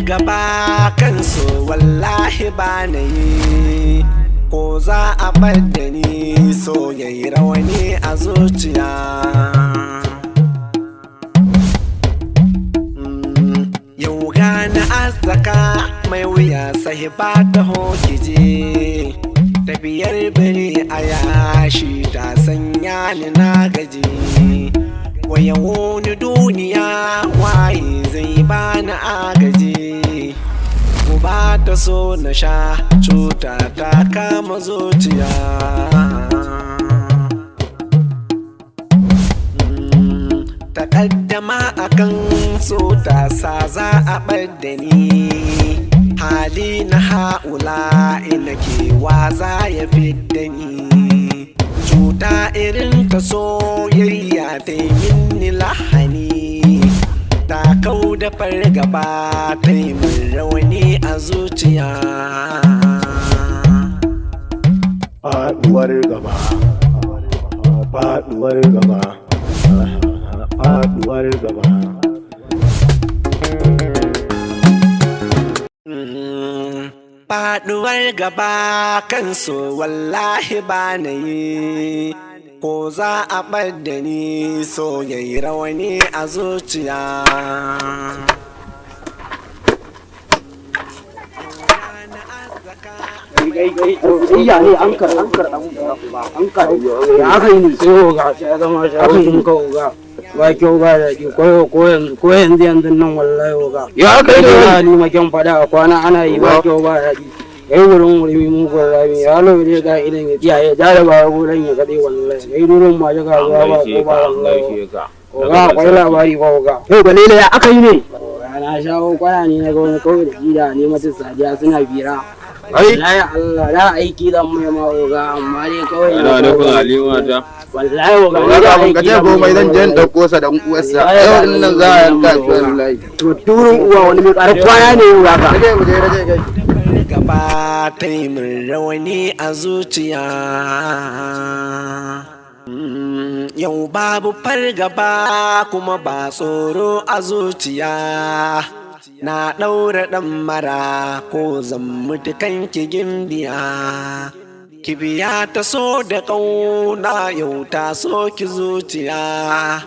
fargaba kan so wallahi ba na yi, ko za a ɓadda ni so yayi rawani a zuciya. Yau gane azzaka mai wuya sai ba ta hokije, tafiyar biri a yashi ta sanya ni na gaji. Waya wani duniya waye zai bani agaji, ku ba ta so na sha cuta ta kama zuciya. Takaddama akan so ta sa za a ɓadda ni, hali na ha'ula ina kewa za ya fidda ni. Cuta irin ta soyayya ta yi minni lahani, ta kau da fargaba ta yi min rawani a zuciya. Faɗuwar gaba, faɗuwar gaba, faɗuwar gaba. Faɗuwar gaba kan so wallahi ba na yi, ko za a ɓadda ni so yayi rawani a zuciya. Iya ne ankar ya aka yi ne sai ga ya zama shafin kawo ga ba kyau ba daɗi ko yanzu nan wallahi ga ya aka yi da ni maken fada a kwana ana yi ba kyau ba daɗi ya yi wurin wurmi mugun rami ya lo ne ga idan ya kiyaye jare ba wurin ya kaɗai wallahi ya yi durin ma ga zuwa ba ko ba wallahi ga akwai labari ba ga kai galila ya aka yi ne na shawo kwaya ne na ga wani kawai da gida ne mata sadiya suna bira. Wallahi Allah da aiki zan mai ma'oga amma dai kawai ana nufin halima ta wallahi oga Wani abin ka ce komai zan je in ɗauko sa da uwarsa. Yau nan za a yanka shi wallahi. to turin uwa wani mai ƙarar kwana ne uwa ka Rage mu je rage kai. Gaba ta yi min rawani a zuciya. Yau babu fargaba kuma ba tsoro a zuciya. Na ɗaura ɗan mara ko zan mutu kanki gimbiya. Kibiya ta so da ƙauna yau ta so ki zuciya.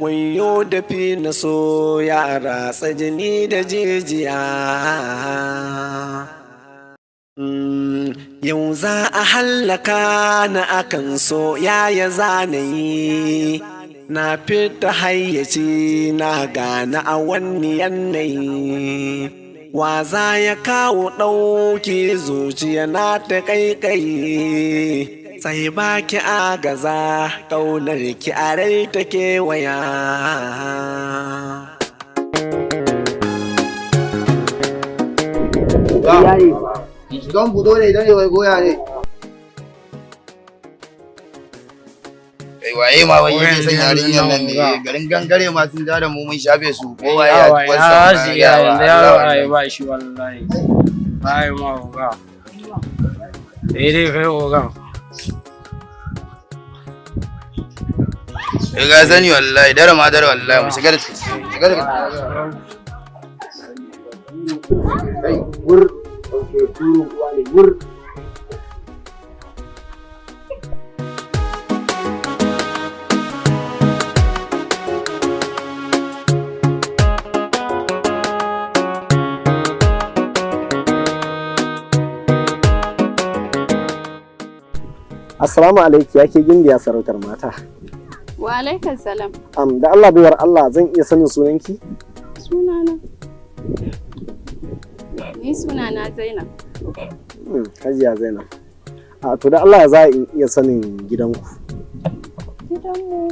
Wayo da fi na so ya ratsa jini da jijiya. Yau za a hallaka na akan so yaya zanayi. Na fita hayyaci na gane a wani yanayi. Wa za ya kawo ɗauki zuciya na ta ƙaiƙayi. Sai ba ki agaza ƙaunar ki a rai ta kewaya. Don budo ne idan wai goya ne. Kai waye ma wai yake son yarinyar nan ne garin gangare ma sun da mu mun shafe su kowa ya tuwar sa. ya ba shi wallahi ai ma oga dai kai oga Ga sani wallahi dare ma dare wallahi mu shiga da shiga da kai wur ke turu wani wur Assalamu alaikum yake gimbiya sarautar mata. Wa alaikum salam. Da Allah baiwar Allah zan iya sanin sunanki? Sunana. Ni sunana Zainab. Hajiya Zainab. To da Allah za a iya sanin gidanku. Gidanmu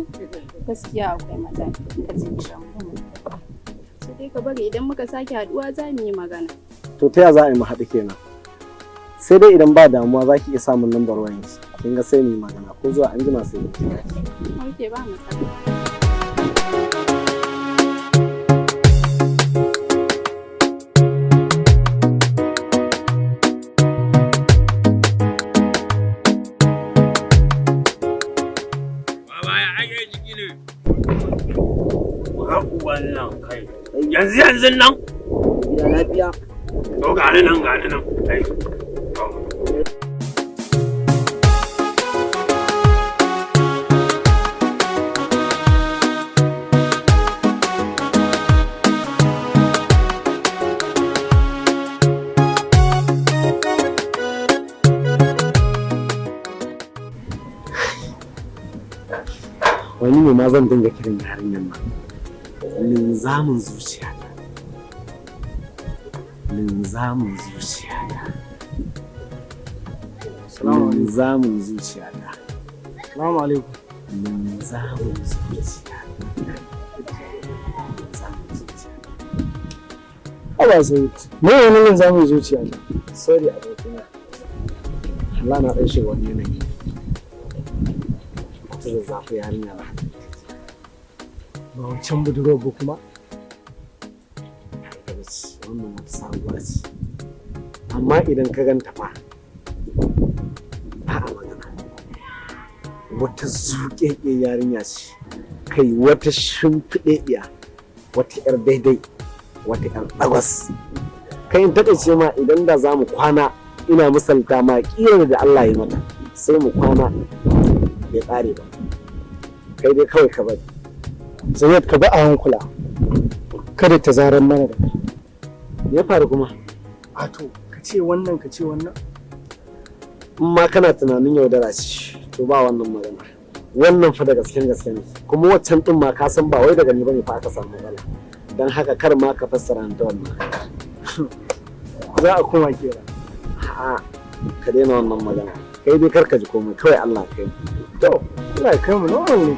gaskiya akwai matsala. Ka ce gidanmu. Sai dai ka bari idan muka sake haduwa za mu yi magana. To ta ya za a yi mu haɗu kenan? Sai dai idan ba damuwa za ki iya samun lambar wayanki. Kin ga sai mu yi magana ko zuwa an jima sai mu kira ki. Okay, ba matsala. wannan kai yanzu nan Gida lafiya. To gani nan. Ai. Wani ne ma zan dinga kiran yarinyar nan. Linzamin zuciyata. Linzamin zuciyata. Linzamin zuciyata. Salamu alaikum. Linzamin zuciyata. Aba sai me wani linzamin zuciyata? Sorry abokina. Allah na ɗan shiga wani yanayi. Wata zazzafi yarinya na. Ba wancan budurwa ba kuma. Wannan wata sabuwa ce. Amma idan ka ganta fa ba a magana. Wata zuƙeƙe yarinya ce. Kai wata shimfiɗeɗiya. Wata 'yar daidai. Wata 'yar ɗagwas. Kai in taƙaice ma idan da za mu kwana ina misalta ma ƙirar da Allah ya mata sai mu kwana ya ƙare ba. Kai dai kawai ka bari. Zainab ka ba a hankula. Kada ta zaran mana da kai. Ya faru kuma? A to, ka ce wannan. In ma kana tunanin yaudara ce, to ba wannan magana. Wannan fa da gaske ne. Kuma waccan din ma ka san ba wai daga ni bane fa aka samu matsala. Dan haka kar ma ka fassara ta wannan. Za a koma kera. A'a, ka daina wannan magana. Kai dai kar ka ji komai, kawai Allah kai. To, Allah ya kai mu normal ne.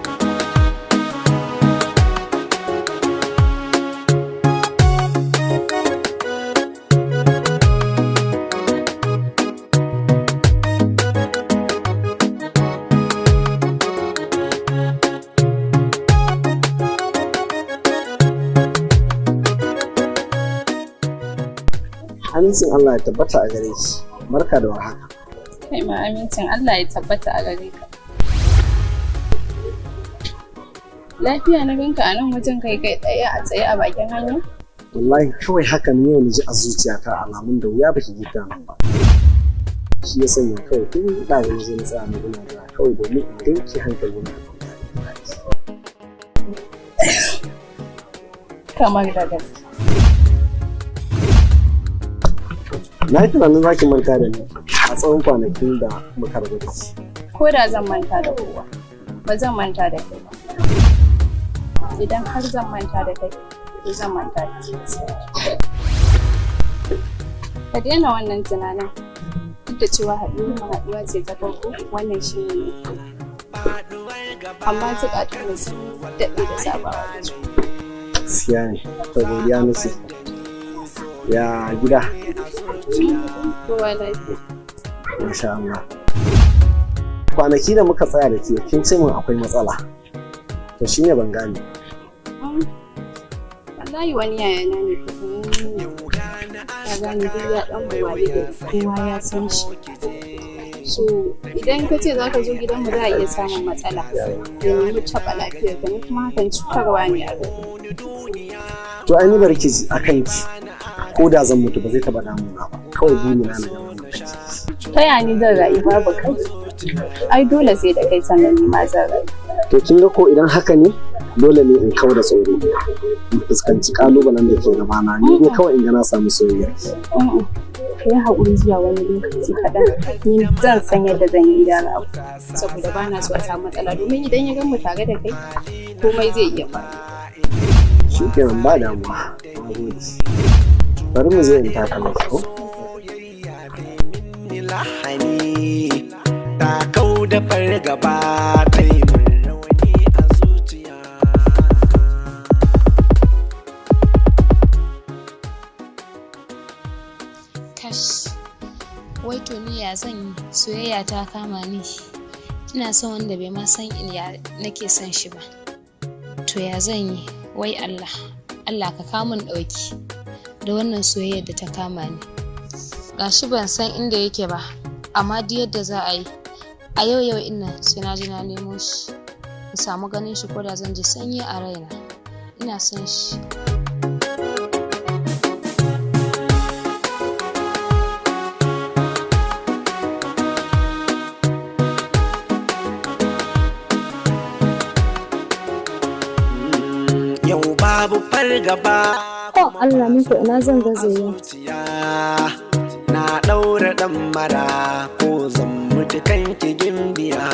Amincin Allah ya tabbata a gare ki. Barka da warhaka. Kai ma amincin Allah ya tabbata a gare ka. Lafiya na ganka a nan wajen kai tsaye a tsaye a bakin hanya? Wallahi kawai haka ne yau ji a zuciyata alamun da wuya baki gida nan ba. Shi ya sanya kawai tun da yanzu na tsaya na gina da kawai domin in danki hankali na. Kamar da gaske. Na yi tunanin za ki manta da ni a tsawon kwanakin da muka rabu da shi. Ko da zan manta da kowa, ba zan manta da kai ba. Idan har zan manta da kai, to zan manta da kai. Ka daina wannan tunanin. Duk da cewa haɗuwa ce ta farko, wannan shi ne. Amma zukatun su daɗe da sabawa da su. Gaskiya ne, ta godiya musu. Ya gida. Kowa lafiya. Masha Allah. Kwanaki da muka tsaya da ke kin ce min akwai matsala. To shi ne ban gane. Wallahi wani yayana ne ya gane duk ya ɗan buwaye da kowa ya san shi. So idan ka ce za ka zo gidanmu za a iya samun matsala. Ya nemi taɓa lafiyar ka ne kuma hakan cutarwa ne a gari. To ai ni barki a kanki. Ko da zan mutu ba zai taba damuna ba kawai burina na gaba ta ya ni zan rayu babu kai ai dole sai da kai sannan ni ma zan rayu to kin ga ko idan haka ne dole ne in kawo da tsoro in fuskanci kalubalen da ke gabana ni ne kawai in ga na samu soyayya ka yi haƙuri zuwa wani lokaci kaɗan ni zan san yadda zan yi gyara abu saboda ba na so a samu matsala domin idan ya gan mu tare da kai komai zai iya faruwa shi kenan ba damuwa bari mu je in taka miki ko lahani ta kau da fargaba ta yi min rawani a zuciya kash wai to ni ya zan yi soyayya ta kama ni ina son wanda bai ma san ya nake son shi ba to ya zan yi wai Allah ka kawo min ɗauki da wannan soyayyar da ta kama ni gashi ban san inda yake ba amma duk yadda za a yi a yau ina sai na ji na nemo shi in samu ganin shi ko da zan ji sanyi a raina ina son shi babu fargaba. Oh Allah ni ko ina zan ga zai na ɗaura ɗan mara ko zan mutu kanki gimbiya.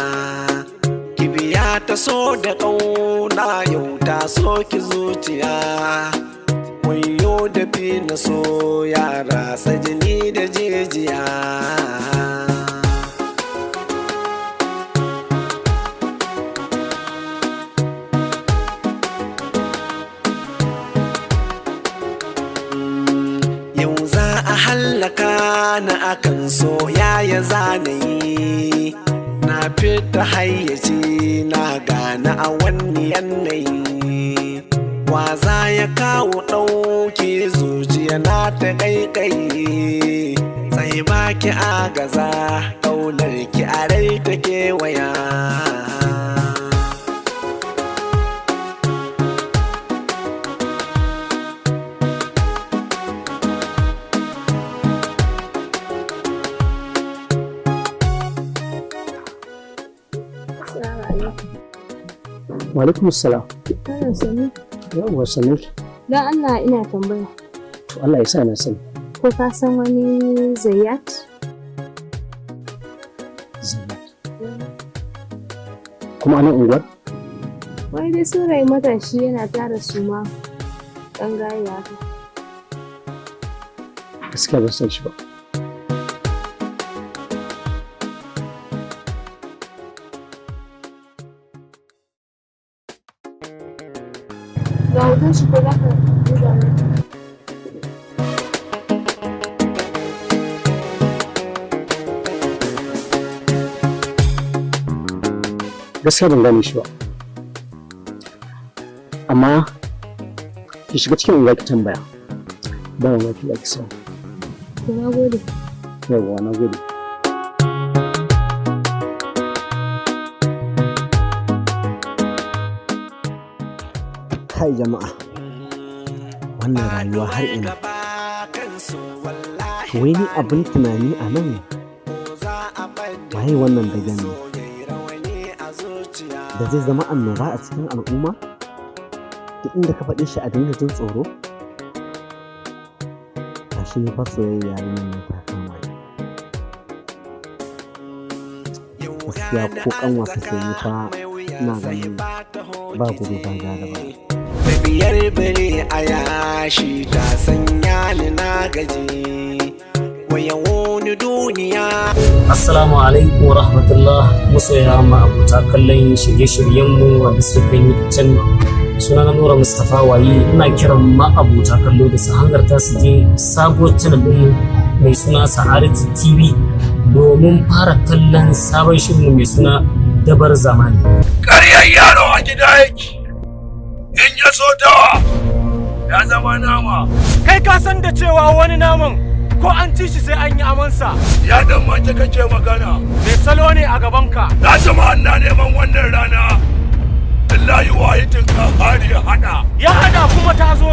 Kibiya ta so da ƙauna yau ta so ki zuciya. Wayo da fi na so ya rasa jini da jijiya. Yau za a hallaka na akan soya ya zanayi. Na fita hayyaci na gane a wani yanayi. Wa za ya kawo ɗauki zuciya na ta ƙaiƙayi. Sai baki agaza ƙaunar ki a rai ta kewaya. Walaikum salam. Kana sani? Yawwa sani. Dan Allah ina tambaya. To Allah ya sa na sani. Ko ka san wani Zayyat? Zayyat. Kuma anan unguwar? Wai dai saurayi matashi yana tara suma ɗan gaya haka. Gaskiya ban san shi ba. Ga hoton shi ko za ka duba mai? Gaskiya ban gane shi ba. Amma ki shiga cikin unguwa ki tambaya. Ba wa ki ki samu. To na gode. Yawwa na gode. Kai jama'a, wannan rayuwa har ina. Wai ni abin tunani a nan waye wannan da gani da zai zama annoba a cikin al'umma? Duk inda ka faɗi shi a dinga jin tsoro? Ga shi ne fa soyayya yarinyar nan ta kama ni. Gaskiya ko kanwa ka sayi fa ina ganin ba gudu ba gada ba. Biyar bire a yashi ta sanya ni na gaji. Waya wani duniya. Assalamu alaikum wa rahmatullah. Masoya ma abota kallon shirye-shiryenmu wanda suka yi can sunana Nura Mustapha Waye. Ina kiran ma abota kallo da su hangarta su je sabuwar channel ɗin mai suna Sa'adatu TV domin fara kallon sabon shirin mai suna Dabar Zamani. Ƙaryar yaro a gida yake. In ya so dawa ya zama nama. Kai ka san da cewa wani naman ko an ci shi sai an yi amansa. Ya dan mace kake magana. Me salo ne a gabanka? Na jama'a na neman wannan rana. Billahi wahidin ka hari ya hada. Ya hada kuma ta zo.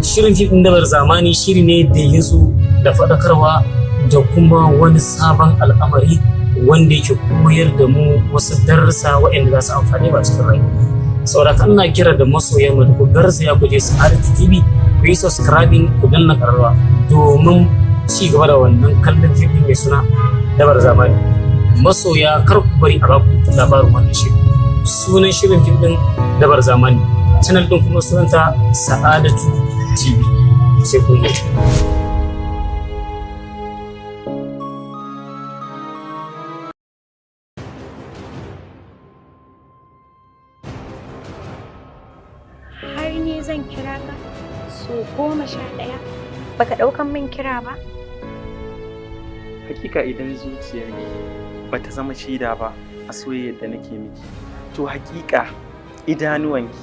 Shirin fim Dabar Zamani shiri ne da ya zo da faɗakarwa da kuma wani sabon al'amari wanda yake koyar da mu wasu darussa waɗanda za su amfani ba cikin rayuwa. Saboda kan na kira da masoyan mu da ku garzaya ku je Sa'adatu TV ku yi subscribing ku danna ƙararrawa domin ci gaba da wannan kallon fim mai suna Dabar Zamani. Masoya kar ku bari a baku labarin wannan shirin. Sunan shirin fim ɗin Dabar Zamani. Channel ɗin kuma sunanta Sa'adatu TV. Sai kun zo. Zan kira ka so 11 baka ɗaukan min kira ba? Hakika idan zuciyarki bata zama shaida ba a soyayyar da nake miki, to hakika idanuwanki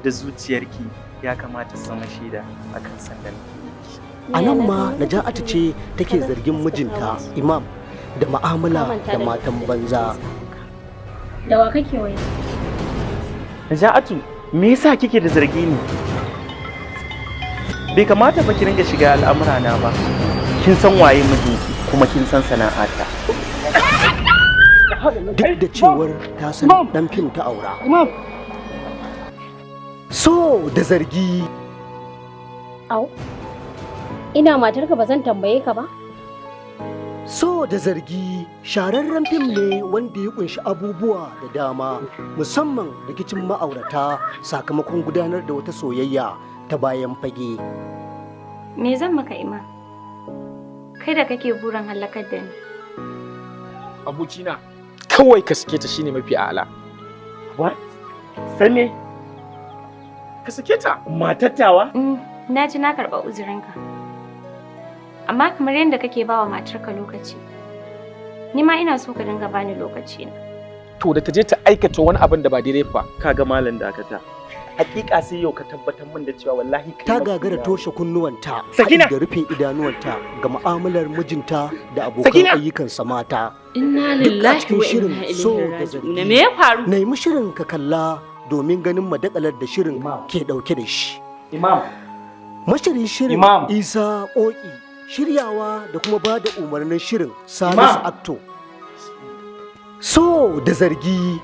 da zuciyarki ya kamata su zama shaida akan san da nake miki. A nan ma Naja'atu ce take zargin mijinta Imam da mu'amala da matan banza. Da wa kake waya? Naja'atu, me yasa kike da zargi ni? Bai kamata ba ki ringa shiga al'amura na ba. Kin san waye mijinki kuma kin san sana'ata. duk da cewar ta san dan fim ta aura. So da zargi. Au, ina matarka ba zan tambaye ka ba? So da zargi shararren fim ne wanda ya kunshi abubuwa da dama, musamman rikicin ma'aurata sakamakon gudanar da wata soyayya ta bayan fage. Me zan maka Iman? Kai da kake burin halakar da ni. Abokina, kawai ka sake ta shine mafi a'ala. What? Sai me? Ka sake ta matattawa? Na ji na karɓa uzurinka. Amma kamar yadda kake bawa matarka lokaci, ni ma ina so ka dinga bani lokaci na. To da ta je ta aikata wani abin da ba daidai ba. Kaga malam dakata. Hakika sai yau ka tabbatar min da cewa wallahi kai ta gagara toshe kunnuwanta da rufe idanuwanta ga mu'amalar mijinta da abokan ayyukansa mata. Inna lillahi wa inna ilaihi raji'un. Me ya faru? Nemi shirin ka kalla domin ganin madakalar da shirin ke dauke da shi. Imam. Mashirin shirin Isa Koki, shiryawa da kuma ba da umarnin shirin Salisu Akto. So da zargi.